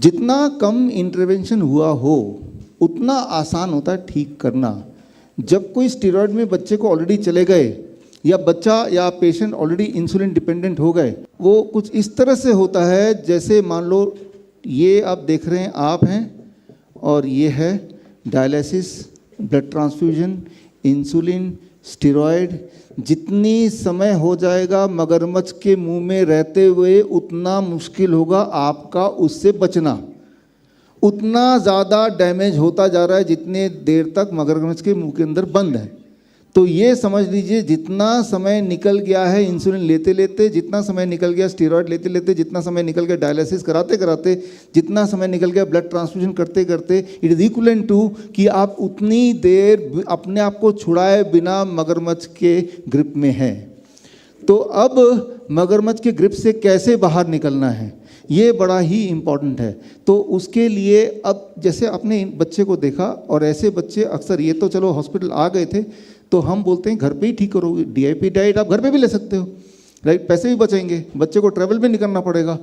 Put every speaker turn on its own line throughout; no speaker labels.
जितना कम इंटरवेंशन हुआ हो उतना आसान होता है ठीक करना। जब कोई स्टेरॉयड में बच्चे को ऑलरेडी चले गए या बच्चा या पेशेंट ऑलरेडी इंसुलिन डिपेंडेंट हो गए, वो कुछ इस तरह से होता है जैसे मान लो ये आप देख रहे हैं आप हैं और ये है dialysis, blood transfusion, insulin, steroid. जितनी समय हो जाएगा मगरमच्छ के मुंह में रहते हुए उतना मुश्किल होगा आपका उससे बचना। उतना ज़्यादा डैमेज होता जा रहा है जितने देर तक मगरमच्छ के मुंह के अंदर बंद है। तो ये समझ लीजिए जितना समय निकल गया है इंसुलिन लेते लेते, जितना समय निकल गया स्टेरॉयड लेते लेते, जितना समय निकल गया डायलिसिस कराते कराते, जितना समय निकल गया ब्लड ट्रांसफ्यूजन करते करते, इट इज इक्वलेंट टू कि आप उतनी देर अपने आप को छुड़ाए बिना मगरमच्छ के ग्रिप में हैं। तो अब मगरमच्छ के ग्रिप से कैसे बाहर निकलना है ये बड़ा ही इम्पॉर्टेंट है। तो उसके लिए अब जैसे आपने बच्चे को देखा, और ऐसे बच्चे अक्सर, ये तो चलो हॉस्पिटल आ गए थे तो हम बोलते हैं घर पे ही ठीक करो, DIP डाइट आप घर पे भी ले सकते हो, राइट, पैसे भी बचेंगे, बच्चे को ट्रैवल भी नहीं करना पड़ेगा।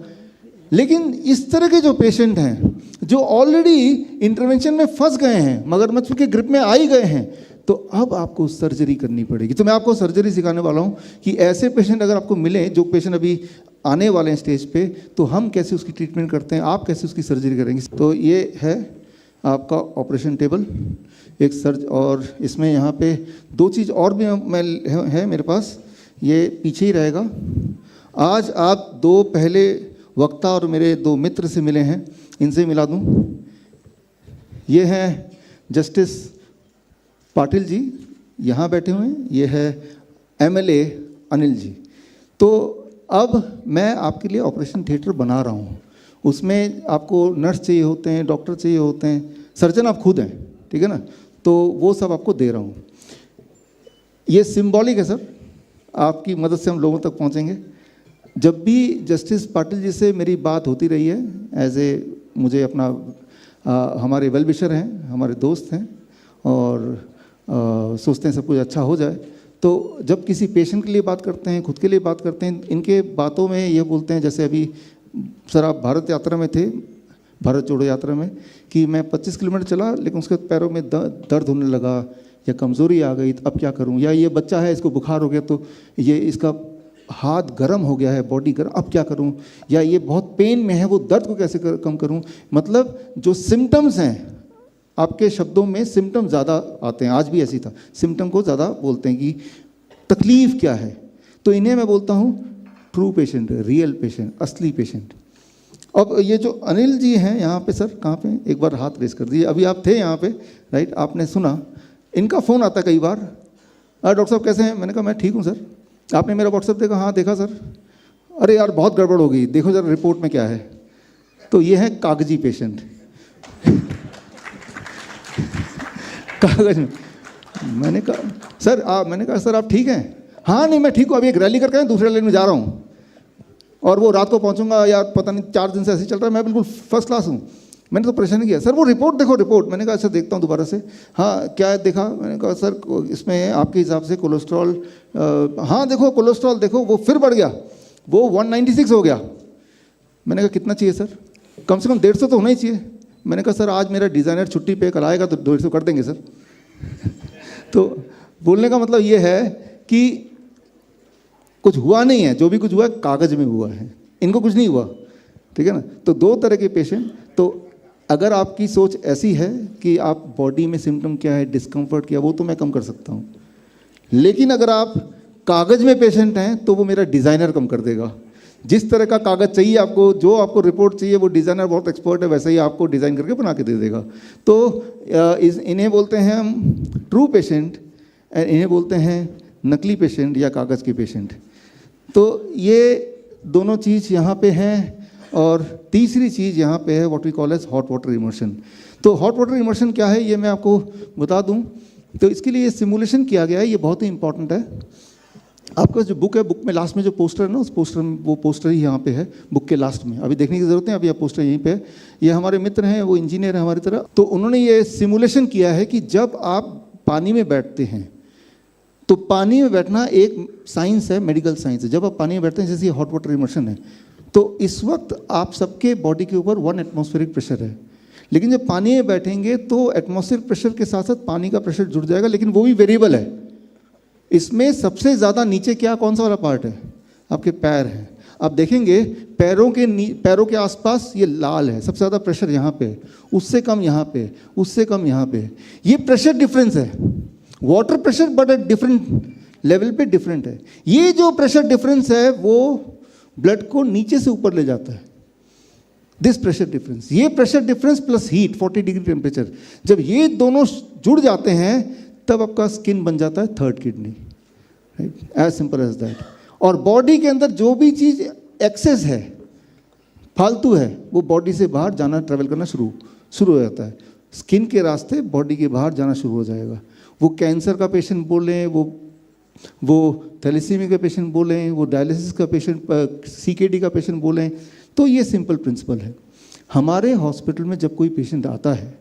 लेकिन इस तरह के जो पेशेंट हैं जो ऑलरेडी इंटरवेंशन में फंस गए हैं, मगरमच्छ के ग्रिप में आ ही गए हैं, तो अब आपको सर्जरी करनी पड़ेगी। तो मैं आपको सर्जरी सिखाने वाला हूँ कि ऐसे पेशेंट अगर आपको मिले, जो पेशेंट अभी आने वाले हैं स्टेज पे, तो हम कैसे उसकी ट्रीटमेंट करते हैं, आप कैसे उसकी सर्जरी करेंगे। तो ये है आपका ऑपरेशन टेबल, एक सर्ज, और इसमें यहाँ पे दो चीज़ और भी है मेरे पास, ये पीछे ही रहेगा। आज आप दो पहले वक्ता और मेरे दो मित्र से मिले हैं, इनसे मिला दूँ। ये हैं जस्टिस पाटिल जी, यहाँ बैठे हुए हैं, ये है MLA अनिल जी। तो अब मैं आपके लिए ऑपरेशन थिएटर बना रहा हूँ, उसमें आपको नर्स चाहिए होते हैं, डॉक्टर चाहिए होते हैं, सर्जन आप खुद हैं, ठीक है ना, तो वो सब आपको दे रहा हूँ। ये सिंबॉलिक है सर, आपकी मदद से हम लोगों तक पहुँचेंगे। जब भी जस्टिस पाटिल जी से मेरी बात होती रही है, एज ए मुझे अपना हमारे वेल विशर हैं, हमारे दोस्त हैं, और सोचते हैं सब कुछ अच्छा हो जाए, तो जब किसी पेशेंट के लिए बात करते हैं, खुद के लिए बात करते हैं, इनके बातों में ये बोलते हैं, जैसे अभी सर आप भारत यात्रा में थे, भारत जोड़ो यात्रा में, कि मैं 25 किलोमीटर चला लेकिन उसके पैरों में दर्द होने लगा या कमज़ोरी आ गई, अब क्या करूं, या ये बच्चा है इसको बुखार हो गया तो ये इसका हाथ गर्म हो गया है, बॉडी गर्म, अब क्या करूं, या ये बहुत पेन में है, वो दर्द को कैसे कम करूं। मतलब जो सिम्टम्स हैं, आपके शब्दों में सिम्टम ज़्यादा आते हैं, आज भी ऐसी था, सिम्टम को ज़्यादा बोलते हैं कि तकलीफ़ क्या है। तो इन्हें मैं बोलता हूँ ट्रू पेशेंट, रियल पेशेंट, असली पेशेंट। अब ये जो अनिल जी हैं यहाँ पे, सर कहाँ पे, एक बार हाथ रेस कर दीजिए, अभी आप थे यहाँ पे, राइट, आपने सुना, इनका फ़ोन आता कई बार, डॉक्टर साहब कैसे हैं, मैंने कहा मैं ठीक हूँ सर, आपने मेरा व्हाट्सएप देखा, हाँ देखा सर, अरे यार बहुत गड़बड़ हो गई, देखो जरा रिपोर्ट में क्या है। तो ये है कागजी पेशेंट कागज में। मैंने कहा सर आप ठीक हैं, हाँ नहीं मैं ठीक हूँ, अभी एक रैली करके दूसरे लाइन में जा रहा हूँ और वो रात को पहुँचूंगा, यार पता नहीं 4 दिन से ऐसे चल रहा है, मैं बिल्कुल फर्स्ट क्लास हूँ। मैंने तो परेशान किया, सर वो रिपोर्ट देखो, रिपोर्ट। मैंने कहा अच्छा देखता हूँ दोबारा से, हाँ क्या है देखा, मैंने कहा सर इसमें आपके हिसाब से कोलेस्ट्रॉल, हाँ देखो कोलेस्ट्रॉल देखो वो फिर बढ़ गया, वो 196 हो गया। मैंने कहा कितना चाहिए सर, कम से कम 150 तो होना ही चाहिए। मैंने कहा सर आज मेरा डिज़ाइनर छुट्टी पे कल आएगा तो 150 कर देंगे सर तो बोलने का मतलब ये है कि कुछ हुआ नहीं है, जो भी कुछ हुआ है कागज में हुआ है, इनको कुछ नहीं हुआ, ठीक है ना। तो दो तरह के पेशेंट, तो अगर आपकी सोच ऐसी है कि आप बॉडी में सिम्टम क्या है, डिस्कम्फर्ट क्या, वो तो मैं कम कर सकता हूँ, लेकिन अगर आप कागज में पेशेंट हैं तो वो मेरा डिज़ाइनर कम कर देगा। जिस तरह का कागज़ चाहिए आपको, जो आपको रिपोर्ट चाहिए, वो डिज़ाइनर बहुत एक्सपर्ट है, वैसे ही आपको डिज़ाइन करके बना के दे देगा। तो इन्हें बोलते हैं हम ट्रू पेशेंट, इन्हें बोलते हैं नकली पेशेंट या कागज़ के पेशेंट। तो ये दोनों चीज़ यहाँ पे हैं। और तीसरी चीज़ यहाँ पे है what we call as hot water immersion. तो हॉट वाटर इमर्शन क्या है ये मैं आपको बता दूँ। तो इसके लिए सिमुलेशन किया गया है, ये बहुत ही इंपॉर्टेंट है। आपका जो बुक है, बुक में लास्ट में जो पोस्टर है ना, उस पोस्टर में, वो पोस्टर ही यहाँ पे है बुक के लास्ट में, अभी देखने की ज़रूरत है, अभी आप पोस्टर यहीं पे है। ये हमारे मित्र हैं, वो इंजीनियर हैं हमारी तरह, तो उन्होंने ये सिमुलेशन किया है कि जब आप पानी में बैठते हैं, तो पानी में बैठना एक साइंस है, मेडिकल साइंस है। जब आप पानी में बैठते हैं, जैसे हॉट वाटर इमर्शन है, तो इस वक्त आप सबके बॉडी के ऊपर 1 एटमॉस्फेरिक प्रेशर है, लेकिन जब पानी में बैठेंगे तो एटमॉस्फेरिक प्रेशर के साथ साथ पानी का प्रेशर जुड़ जाएगा, लेकिन वो भी वेरिएबल है। इसमें सबसे ज़्यादा नीचे कौन सा वाला पार्ट है? आपके पैर हैं। आप देखेंगे पैरों के आसपास ये लाल है, सबसे ज़्यादा प्रेशर यहाँ पे, उससे कम यहाँ पे, उससे कम यहाँ पे। ये प्रेशर डिफरेंस है, water pressure but at different level पे डिफरेंट है। ये जो प्रेशर डिफरेंस है वो ब्लड को नीचे से ऊपर ले जाता है, दिस प्रेशर डिफरेंस। ये pressure difference plus heat 40 degree temperature, जब ये दोनों जुड़ जाते हैं तब आपका स्किन बन जाता है third kidney, right, as simple as that. और बॉडी के अंदर जो भी चीज़ एक्सेस है, फालतू है, वो बॉडी से बाहर जाना, ट्रैवल करना शुरू हो जाता है। स्किन के रास्ते बॉडी के बाहर जाना शुरू हो जाएगा। वो कैंसर का पेशेंट बोलें, वो थैलेसीमिया का पेशेंट बोलें, वो डायलिसिस का पेशेंट, CKD का पेशेंट बोलें, तो ये सिंपल प्रिंसिपल है। हमारे हॉस्पिटल में जब कोई पेशेंट आता है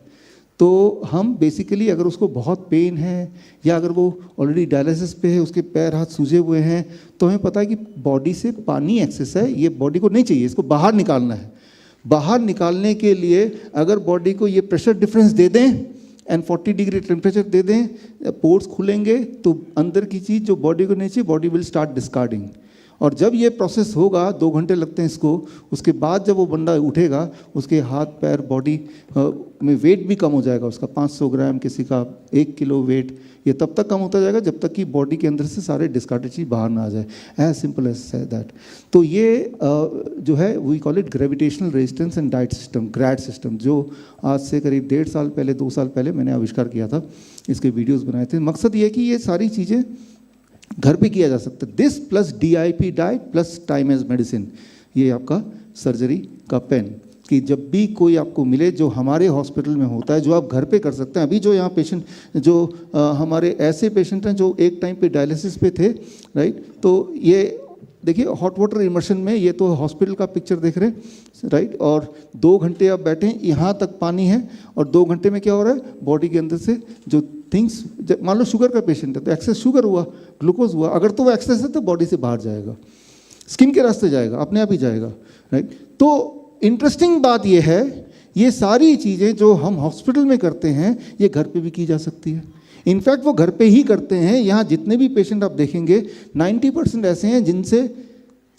तो हम बेसिकली, अगर उसको बहुत पेन है या अगर वो ऑलरेडी डायलिसिस पे है, उसके पैर हाथ सूजे हुए हैं, तो हमें पता है कि बॉडी से पानी एक्सेस है, ये बॉडी को नहीं चाहिए, इसको बाहर निकालना है। बाहर निकालने के लिए अगर बॉडी को ये प्रेशर डिफरेंस दे दें एंड 40 डिग्री टेम्परेचर दे दें, पोर्स खुलेंगे तो अंदर की चीज़ जो बॉडी को नहीं चाहिए, बॉडी विल स्टार्ट डिस्कार्डिंग। और जब ये प्रोसेस होगा, 2 घंटे लगते हैं इसको, उसके बाद जब वो बंदा उठेगा, उसके हाथ पैर बॉडी में वेट भी कम हो जाएगा उसका, 500 ग्राम, किसी का 1 किलो वेट, ये तब तक कम होता जाएगा जब तक कि बॉडी के अंदर से सारे डिस्कार्डेड चीज़ बाहर ना आ जाए, एज सिंपल एज दैट। तो ये जो है we call it gravitational resistance and diet system, grad system, जो आज से करीब 1.5 साल पहले, 2 साल पहले मैंने आविष्कार किया था, इसके वीडियोज़ बनाए थे। मकसद ये है कि ये सारी चीज़ें घर पे किया जा सकता है। This plus DIP diet plus time as medicine, ये आपका सर्जरी का पेन, कि जब भी कोई आपको मिले जो हमारे हॉस्पिटल में होता है, जो आप घर पे कर सकते हैं। अभी जो यहाँ पेशेंट, जो हमारे ऐसे पेशेंट हैं जो एक टाइम पे डायलिसिस पे थे, राइट, तो ये देखिए हॉट वाटर इमर्शन में, ये तो हॉस्पिटल का पिक्चर देख रहे हैं, राइट, और 2 घंटे आप बैठे, यहाँ तक पानी है, और 2 घंटे में क्या हो रहा है, बॉडी के अंदर से जो थिंग्स, मान लो शुगर का पेशेंट है तो एक्सेस शुगर हुआ, ग्लूकोज हुआ, अगर तो वो एक्सेस है तो बॉडी से बाहर जाएगा, स्किन के रास्ते जाएगा, अपने आप ही जाएगा, राइट। तो इंटरेस्टिंग बात ये है, ये सारी चीज़ें जो हम हॉस्पिटल में करते हैं ये घर पे भी की जा सकती है। इनफैक्ट वो घर पे ही करते हैं। यहाँ जितने भी पेशेंट आप देखेंगे 90% ऐसे हैं जिनसे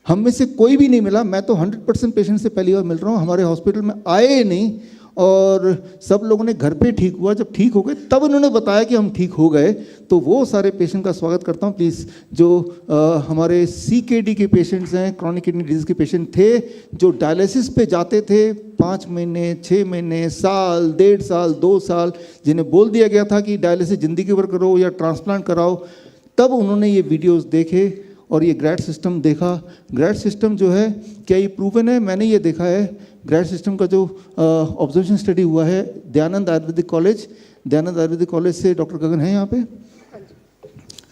हम में से कोई भी नहीं मिला। मैं तो 100% पेशेंट से पहली बार मिल रहा हूँ, हमारे हॉस्पिटल में आए नहीं, और सब लोगों ने घर पे ठीक हुआ, जब ठीक हो गए तब उन्होंने बताया कि हम ठीक हो गए। तो वो सारे पेशेंट का स्वागत करता हूँ प्लीज़। जो हमारे CKD के पेशेंट्स हैं, क्रॉनिक किडनी डिजीज़ के पेशेंट थे, जो डायलिसिस पे जाते थे 5 महीने, 6 महीने, साल, 1.5 साल, 2 साल, जिन्हें बोल दिया गया था कि डायलिसिस ज़िंदगी भर करो या ट्रांसप्लांट कराओ, तब उन्होंने ये वीडियोज़ देखे और ये ग्रैड सिस्टम देखा। ग्रैड सिस्टम जो है, क्या ये प्रूवन है? मैंने ये देखा है, ग्रैड सिस्टम का जो ऑब्जर्वेशन स्टडी हुआ है दयानंद आयुर्वेदिक कॉलेज से, डॉक्टर गगन है यहाँ पे,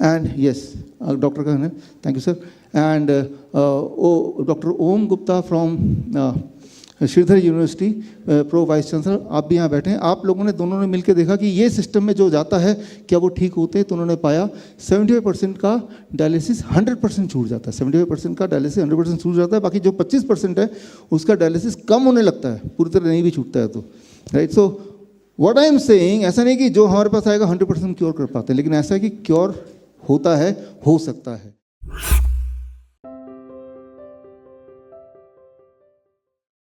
एंड यस डॉक्टर गगन है, thank you sir, and doctor Om Gupta from Shridhar university, pro vice chancellor, आप भी यहाँ बैठे हैं। आप लोगों ने दोनों ने मिलकर देखा कि ये सिस्टम में जो जाता है क्या वो ठीक होते हैं, तो उन्होंने पाया 75% का डायलिसिस 100% छूट जाता है। 75% का डायलिसिस 100% छूट जाता है, बाकी जो 25% है उसका डायलिसिस कम होने लगता है, पूरी तरह नहीं भी छूटता है तो, right. So what I am saying, ऐसा नहीं कि जो हमारे पास आएगा 100% क्योर कर पाते हैं, लेकिन ऐसा है कि क्योर होता है, हो सकता है।